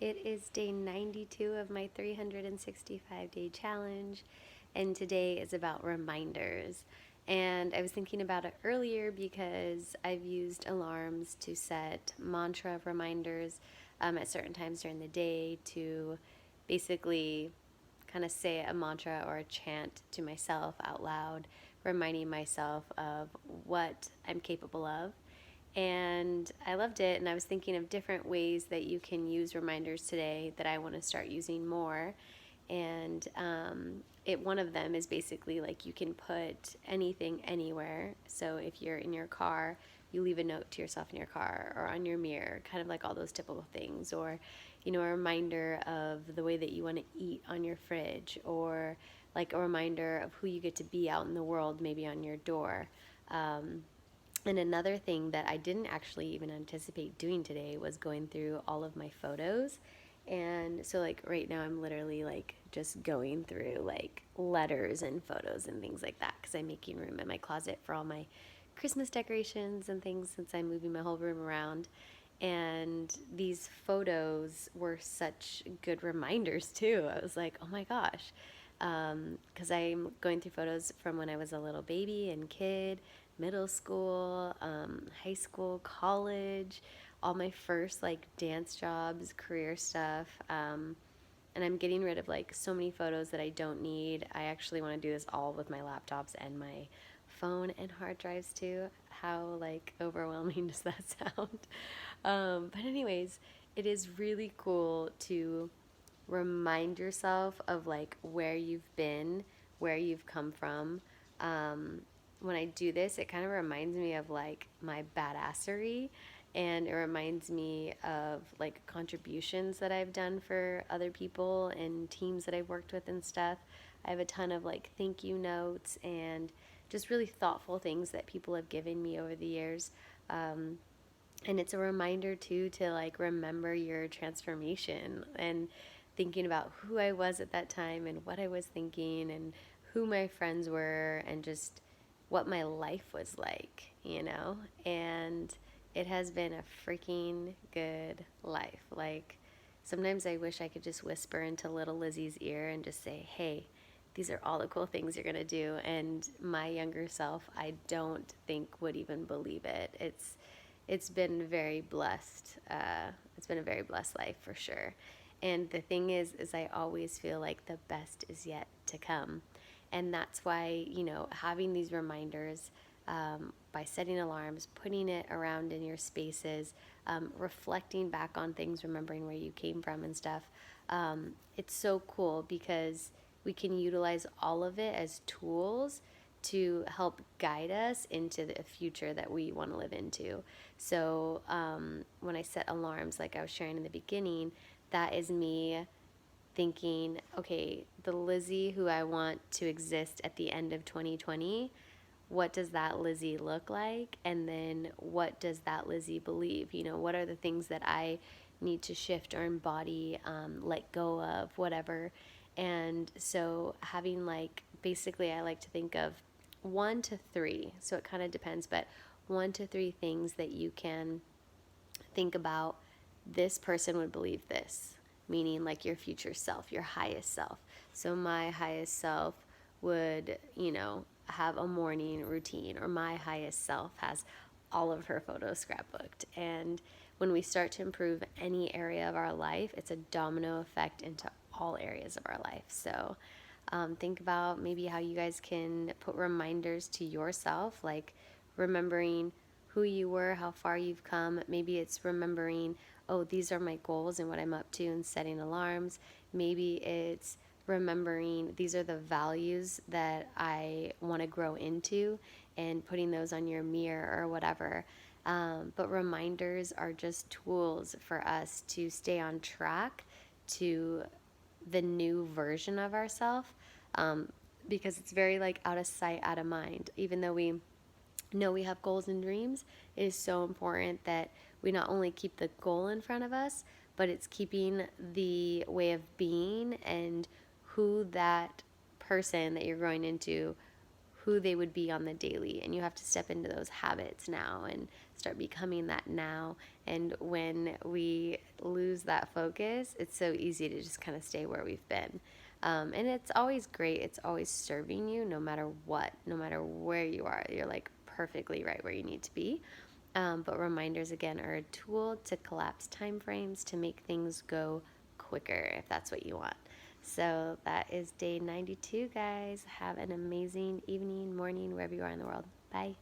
It is day 92 of my 365-day challenge, and today is about reminders. And I was thinking about it earlier because I've used alarms to set mantra reminders at certain times during the day to basically kind of say a mantra or a chant to myself out loud, reminding myself of what I'm capable of. And I loved it, and I was thinking of different ways that you can use reminders today that I want to start using more. And one of them is basically like you can put anything anywhere. So if you're in your car, you leave a note to yourself in your car or on your mirror, kind of like all those typical things. Or, a reminder of the way that you want to eat on your fridge, or like a reminder of who you get to be out in the world, maybe on your door. And another thing that I didn't actually even anticipate doing today was going through all of my photos. And so, like, right now, I'm literally like just going through like letters and photos and things like that because I'm making room in my closet for all my Christmas decorations and things since I'm moving my whole room around. And these photos were such good reminders, too. I was like, oh my gosh. Because I'm going through photos from when I was a little baby and kid, middle school, high school, college, all my first like dance jobs, career stuff. And I'm getting rid of like so many photos that I don't need. I actually want to do this all with my laptops and my phone and hard drives too. How like overwhelming does that sound? But anyways, it is really cool to remind yourself of like where you've been, where you've come from. Um, when I do this, it kind of reminds me of like my badassery, and it reminds me of like contributions that I've done for other people and teams that I've worked with and stuff. I have a ton of like thank you notes and just really thoughtful things that people have given me over the years. And it's a reminder too to like remember your transformation and thinking about who I was at that time and what I was thinking and who my friends were and just what my life was like. And it has been a freaking good life. Like, sometimes I wish I could just whisper into little Lizzie's ear and just say, hey, these are all the cool things you're going to do. And my younger self, I don't think would even believe it. It's been very blessed. It's been a very blessed life for sure. And the thing is I always feel like the best is yet to come. And that's why, having these reminders, by setting alarms, putting it around in your spaces, reflecting back on things, remembering where you came from and stuff, it's so cool because we can utilize all of it as tools to help guide us into the future that we want to live into. So when I set alarms, like I was sharing in the beginning, that is me thinking, okay, the Lizzie who I want to exist at the end of 2020, what does that Lizzie look like? And then what does that Lizzie believe? What are the things that I need to shift or embody, let go of, whatever. And so having like, basically, I like to think of 1 to 3, so it kind of depends, but 1 to 3 things that you can think about. This person would believe this, meaning like your future self, your highest self. So my highest self would, have a morning routine, or my highest self has all of her photos scrapbooked. And when we start to improve any area of our life, it's a domino effect into all areas of our life. So think about maybe how you guys can put reminders to yourself, like remembering who you were, how far you've come. Maybe it's remembering, oh, these are my goals and what I'm up to, and setting alarms. Maybe it's remembering these are the values that I want to grow into and putting those on your mirror or whatever. But reminders are just tools for us to stay on track to the new version of ourselves, because it's very like out of sight, out of mind. Even though we know we have goals and dreams, it is so important that we not only keep the goal in front of us, but it's keeping the way of being and who that person that you're growing into, who they would be on the daily, and you have to step into those habits now and start becoming that now. And when we lose that focus, it's so easy to just kind of stay where we've been. And it's always great. It's always serving you no matter what, no matter where you are. You're like perfectly right where you need to be. But reminders, again, are a tool to collapse time frames to make things go quicker if that's what you want. So that is day 92, guys. Have an amazing evening, morning, wherever you are in the world. Bye.